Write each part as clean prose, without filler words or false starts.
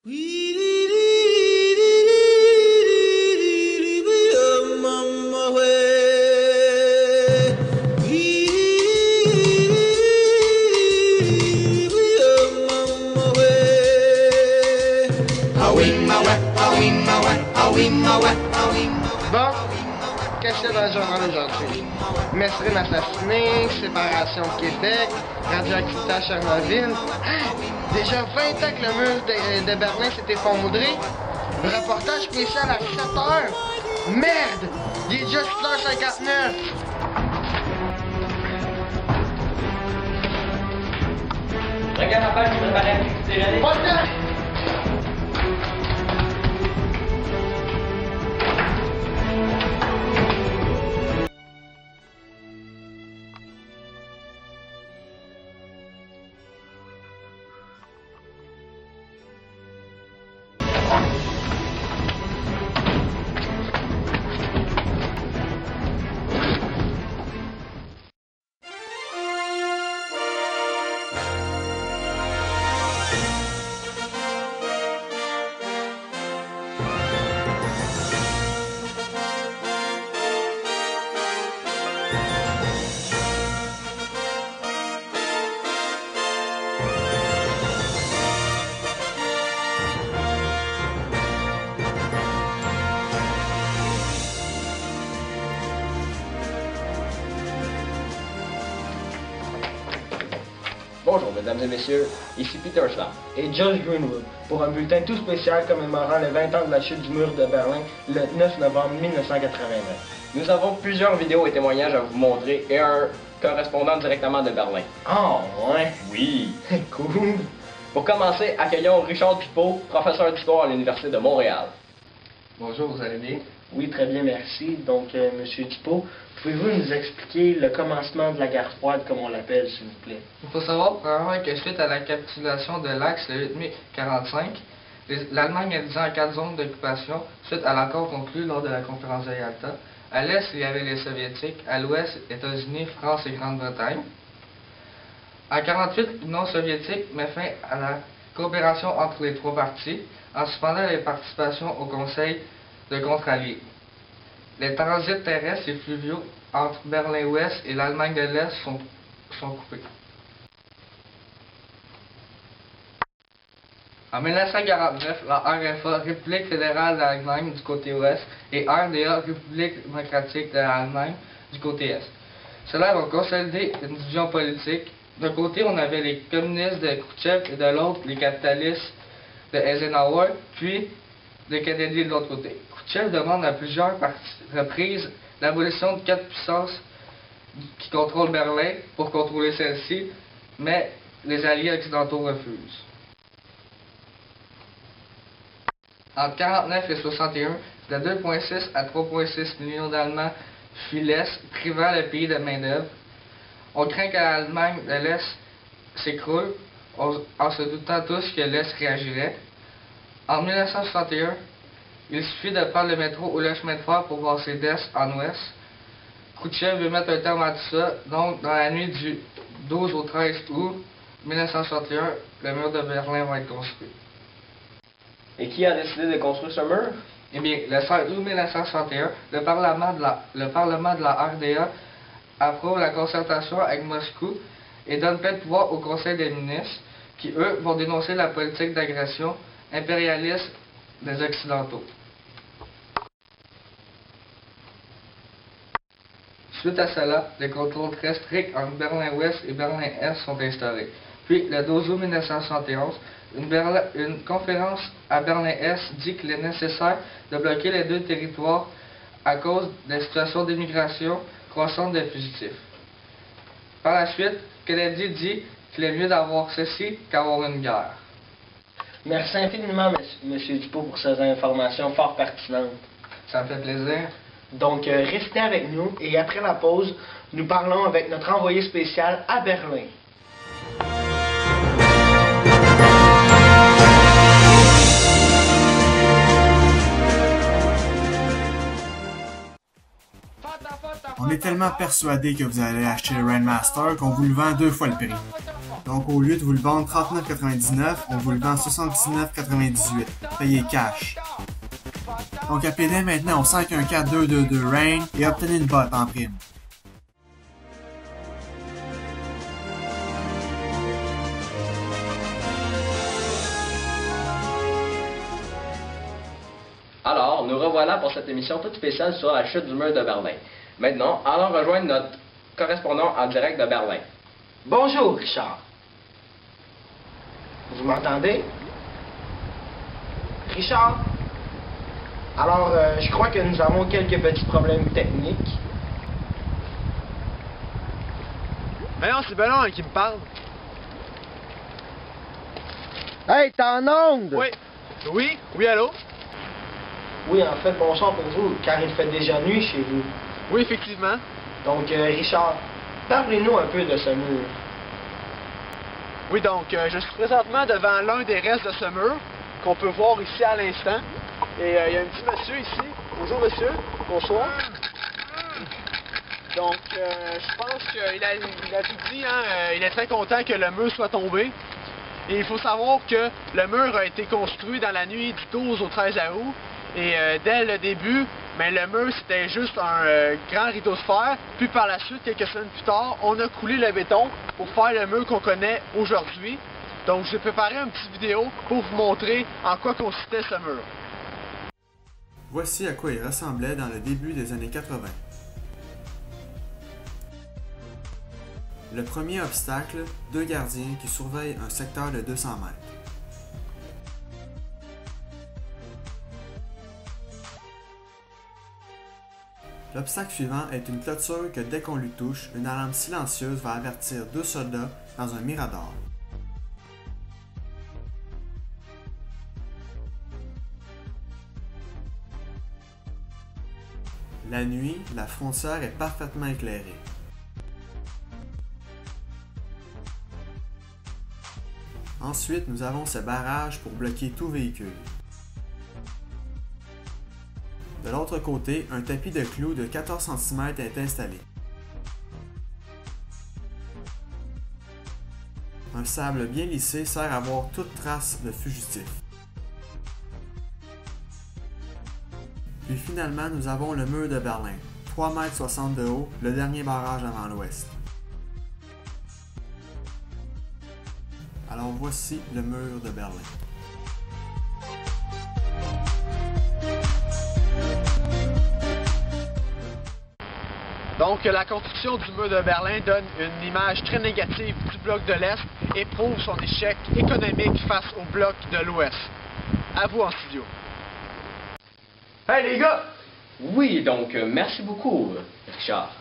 Bon, qu'est-ce qu'il y a dans le journal aujourd'hui? Mesrine assassiné, séparation de Québec, radioactivité à Chernobyl. Déjà 20 ans que le mur de Berlin s'est effondré. Reportage spécial à 7 heures. Merde! Il est déjà 7h59. Regarde la page qui me paraît activité. Pas de temps! Bonjour mesdames et messieurs, ici Peter Schlam. Et Josh Greenwood, pour un bulletin tout spécial commémorant les 20 ans de la chute du mur de Berlin le 9 novembre 1989. Nous avons plusieurs vidéos et témoignages à vous montrer et un correspondant directement de Berlin. Oh, ouais. Oui. Cool. Pour commencer, accueillons Richard Pipeau, professeur d'histoire à l'Université de Montréal. Bonjour, vous allez bien? Oui, très bien, merci. Donc, Monsieur Dupont, pouvez-vous nous expliquer le commencement de la guerre froide, comme on l'appelle, s'il vous plaît? Il faut savoir, premièrement, que suite à la capitulation de l'Axe le 8 mai 1945, l'Allemagne est divisée en 4 zones d'occupation suite à l'accord conclu lors de la conférence de Yalta. À l'est, il y avait les Soviétiques, à l'ouest, États-Unis, France et Grande-Bretagne. En 1948, l'Union soviétique met fin à la coopération entre les trois parties en suspendant les participations au Conseil de contre-alliés. Les transits terrestres et fluviaux entre Berlin-Ouest et l'Allemagne de l'Est sont coupés. En 1949, la RFA, République fédérale d'Allemagne du côté ouest, et RDA, République démocratique de l'Allemagne du côté est. Cela a consolidé une division politique. D'un côté, on avait les communistes de Khrouchtchev et de l'autre, les capitalistes de Eisenhower, puis les Canadiens de l'autre côté. Khrouchtchev demande à plusieurs reprises l'abolition de 4 puissances qui contrôlent Berlin pour contrôler celle-ci, mais les alliés occidentaux refusent. Entre 1949 et 1961, de 2,6 à 3,6 millions d'Allemands fuient l'Est, privant le pays de main-d'œuvre. On craint que l'Allemagne de l'Est s'écroule, en se doutant tous que l'Est réagirait. En 1961, il suffit de prendre le métro ou le chemin de fer pour passer d'est en ouest. Khrouchtchev veut mettre un terme à tout ça, donc dans la nuit du 12 au 13 août 1961, le mur de Berlin va être construit. Et qui a décidé de construire ce mur? Eh bien, le 5 août 1961, le Parlement de la RDA approuve la concertation avec Moscou et donne plein de pouvoir au Conseil des ministres, qui eux vont dénoncer la politique d'agression impérialiste des Occidentaux. Suite à cela, les contrôles très stricts entre Berlin-Ouest et Berlin-Est sont instaurés. Puis, le 12 août 1971, une conférence à Berlin-Est dit qu'il est nécessaire de bloquer les deux territoires à cause des situations d'immigration croissante des fugitifs. Par la suite, Kennedy dit qu'il est mieux d'avoir ceci qu'avoir une guerre. Merci infiniment, Monsieur Dupont, pour ces informations fort pertinentes. Ça me fait plaisir. Donc, restez avec nous et après la pause, nous parlons avec notre envoyé spécial à Berlin. On est tellement persuadé que vous allez acheter le Rainmaster qu'on vous le vend 2 fois le prix. Donc au lieu de vous le vendre 39,99, on vous le vend 79,98. Payez cash. Donc appelez dès maintenant au 514-222-RAIN et obtenez une botte en prime. Alors, nous revoilà pour cette émission toute spéciale sur la chute du mur de Berlin. Maintenant, allons rejoindre notre correspondant en direct de Berlin. Bonjour, Richard. Vous m'entendez? Richard? Alors, je crois que nous avons quelques petits problèmes techniques. Mais non, c'est Bellon qui me parle. Hey, t'es en onde? Oui. Oui, allô? Oui, en fait, bonsoir pour vous, car il fait déjà nuit chez vous. Oui, effectivement. Donc, Richard, parlez-nous un peu de ce mur. Oui, donc, je suis présentement devant l'un des restes de ce mur, qu'on peut voir ici à l'instant. Et il y a un petit monsieur ici. Bonjour, monsieur. Bonsoir. Donc, je pense qu'il a tout dit, hein. Il est très content que le mur soit tombé. Et il faut savoir que le mur a été construit dans la nuit du 12 au 13 août. Et dès le début, mais le mur c'était juste un grand rideau de fer. Puis par la suite, quelques semaines plus tard, on a coulé le béton pour faire le mur qu'on connaît aujourd'hui. Donc j'ai préparé une petite vidéo pour vous montrer en quoi consistait ce mur. Voici à quoi il ressemblait dans le début des années 80. Le premier obstacle, 2 gardiens qui surveillent un secteur de 200 mètres. L'obstacle suivant est une clôture que dès qu'on lui touche, une alarme silencieuse va avertir 2 soldats dans un mirador. La nuit, la frontière est parfaitement éclairée. Ensuite, nous avons ce barrage pour bloquer tout véhicule. De l'autre côté, un tapis de clous de 14 cm est installé. Un sable bien lissé sert à voir toute trace de fugitif. Puis finalement, nous avons le mur de Berlin, 3,60 m de haut, le dernier barrage avant l'ouest. Alors voici le mur de Berlin. Donc, la construction du mur de Berlin donne une image très négative du bloc de l'Est et prouve son échec économique face au bloc de l'Ouest. À vous en studio. Hey les gars! Oui, donc, merci beaucoup, Richard.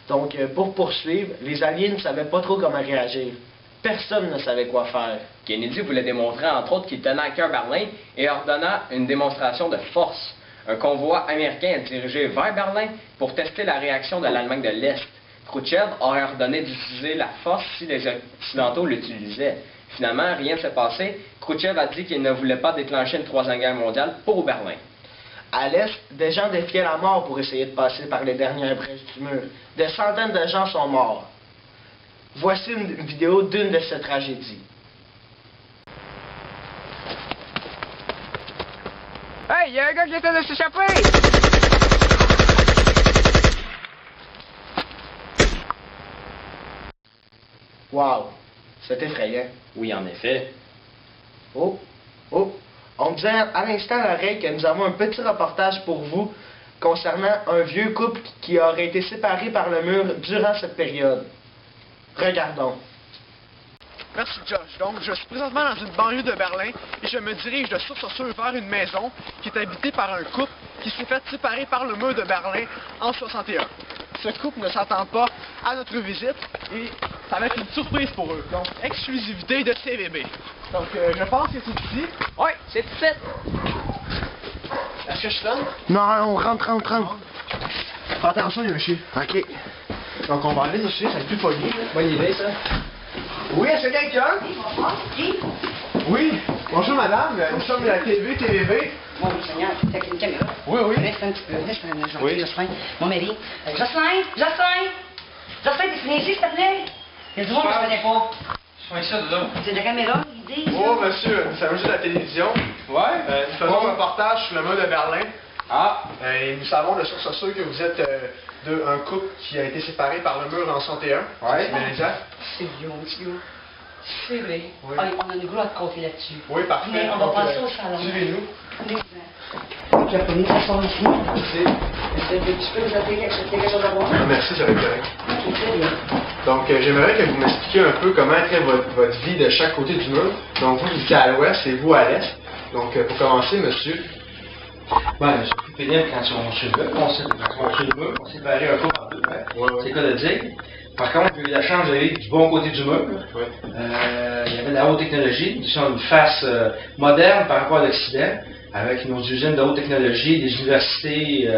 Donc, pour poursuivre, les Alliés ne savaient pas trop comment réagir. Personne ne savait quoi faire. Kennedy voulait démontrer, entre autres, qu'il tenait à cœur Berlin et ordonna une démonstration de force. Un convoi américain est dirigé vers Berlin pour tester la réaction de l'Allemagne de l'Est. Khrouchtchev aurait ordonné d'utiliser la force si les Occidentaux l'utilisaient. Finalement, rien ne s'est passé. Khrouchtchev a dit qu'il ne voulait pas déclencher une troisième guerre mondiale pour Berlin. À l'Est, des gens défiaient la mort pour essayer de passer par les dernières brèches du mur. Des centaines de gens sont morts. Voici une vidéo d'une de ces tragédies. Hey, il y a un gars qui essaie de s'échapper! Wow, c'est effrayant. Oui, en effet. Oh, on me disait à l'instant à l'oreille que nous avons un petit reportage pour vous concernant un vieux couple qui aurait été séparé par le mur durant cette période. Regardons. Merci Josh. Donc, je suis présentement dans une banlieue de Berlin et je me dirige de source en sûre vers une maison qui est habitée par un couple qui s'est fait séparer par le mur de Berlin en 61. Ce couple ne s'attend pas à notre visite et ça va être une surprise pour eux. Donc, exclusivité de CVB. Donc, je pense que c'est ici. Oui, c'est ici. Est-ce que je sonne? Non, on rentre. Fais attention, il y a un chien. OK. Donc, on va aller chercher, ça va être plus poli. Bonne idée, ça. Oui, est-ce que quelqu'un? Oui, bonjour madame, nous sommes de la TVB. Mon Seigneur, c'est avec une caméra. Oui. Reste un petit peu, laisse un gentil Oui. Jocelyn. Mon mari. Jocelyn, t'es venu ici, s'il te plaît? Il y a du monde que je connais pas. C'est de la caméra, l'idée. Oh, monsieur, nous sommes juste à la télévision. Ouais? Nous faisons un reportage sur le mur de Berlin. Ah! Et nous savons de source sûre que vous êtes un couple qui a été séparé par le mur en 61. Ouais. C'est bien exact? C'est vieux. C'est vrai. Oui. Ah, on a le gros à te compter là-dessus. Oui, parfait. Mais on va Donc, passer au salon. Suivez-nous. Donc, la police, ça sort ici. Merci. Tu peux nous appeler quelque chose à voir? Ah, merci, ça va être correct. Ok, très bien. Donc, j'aimerais que vous m'expliquiez un peu comment était votre vie de chaque côté du mur. Donc, vous étiez à l'ouest et vous à l'est. Donc, pour commencer, monsieur. Ouais, c'est plus pénible quand on se le mur, on s'est séparé un couple en deux, c'est le cas de dire. Par contre, j'ai eu la chance d'aller du bon côté du mur. Oui. Il y avait de la haute technologie, nous sommes une face moderne par rapport à l'Occident, avec nos usines de haute technologie, des universités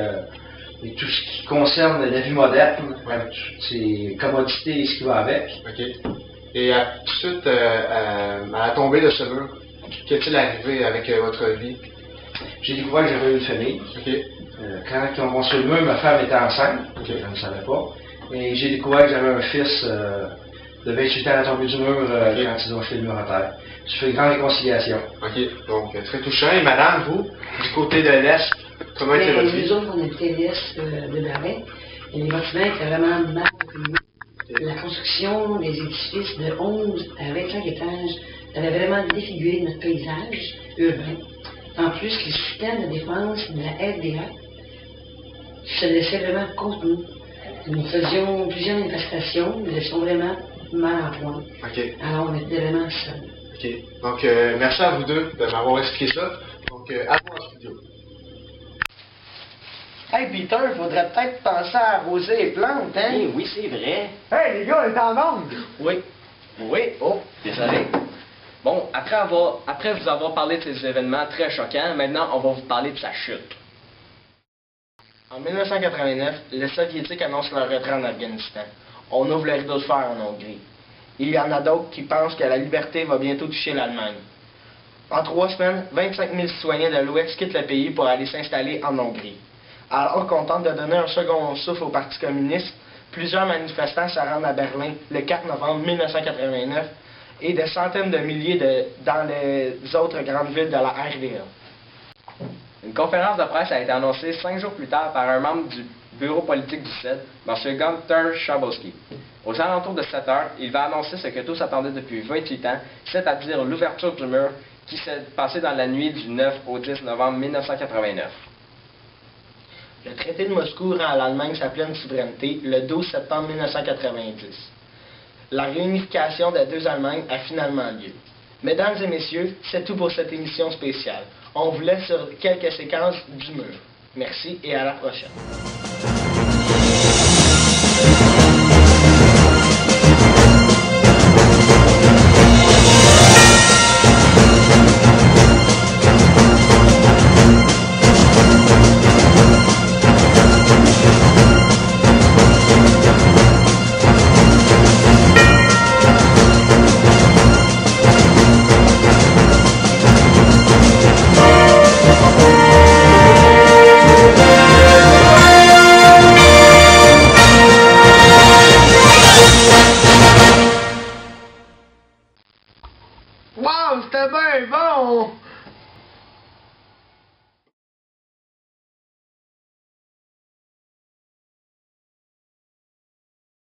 et tout ce qui concerne la vie moderne, avec toutes ces commodités et ce qui va avec. OK. Et tout de suite, à la tombée de ce mur, qu'est-il arrivé avec votre vie? J'ai découvert que j'avais une famille. OK. Quand ils ont construit le mur, ma femme était enceinte, OK. je ne savais pas. Et j'ai découvert que j'avais un fils de 28 ans à la tombée du mur quand ils ont jeté le mur à terre. J'ai fait une grande réconciliation. OK. Donc, très touchant. Et madame, vous, du côté de l'Est, comment était votre vie? Nous autres, on habitait l'est de Berlin. Et les bâtiments étaient vraiment mal occupés. La construction des édifices de 11 à 25 étages avait vraiment défiguré notre paysage urbain. En plus, le système de défense de la FDA se laissait vraiment contre nous. Nous faisions plusieurs manifestations, nous étions vraiment mal en point. OK. Alors, on était vraiment seuls. OK. Donc, merci à vous deux de m'avoir expliqué ça. Donc, à vous en studio. Hey Peter, faudrait peut-être penser à arroser les plantes, hein? Eh oui, c'est vrai. Hey les gars, on est en onde! Oui. Oui. Oh, désolé. Bon, après vous avoir parlé de ces événements très choquants, maintenant on va vous parler de sa chute. En 1989, les Soviétiques annoncent leur retrait en Afghanistan. On ouvre le rideau de fer en Hongrie. Il y en a d'autres qui pensent que la liberté va bientôt toucher l'Allemagne. En 3 semaines, 25 000 citoyens de l'Ouest quittent le pays pour aller s'installer en Hongrie. Alors qu'on tente de donner un second souffle au Parti communiste, plusieurs manifestants se rendent à Berlin le 4 novembre 1989 et des centaines de milliers dans les autres grandes villes de la RDA. Une conférence de presse a été annoncée 5 jours plus tard par un membre du bureau politique du CED, M. Gunther Schabowski. Aux alentours de 7 heures, il va annoncer ce que tous attendaient depuis 28 ans, c'est-à-dire l'ouverture du mur qui s'est passée dans la nuit du 9 au 10 novembre 1989. Le traité de Moscou rend à l'Allemagne sa pleine souveraineté le 12 septembre 1990. La réunification des deux Allemagnes a finalement lieu. Mesdames et messieurs, c'est tout pour cette émission spéciale. On vous laisse sur quelques séquences du mur. Merci et à la prochaine. Wow, c'était bien bon!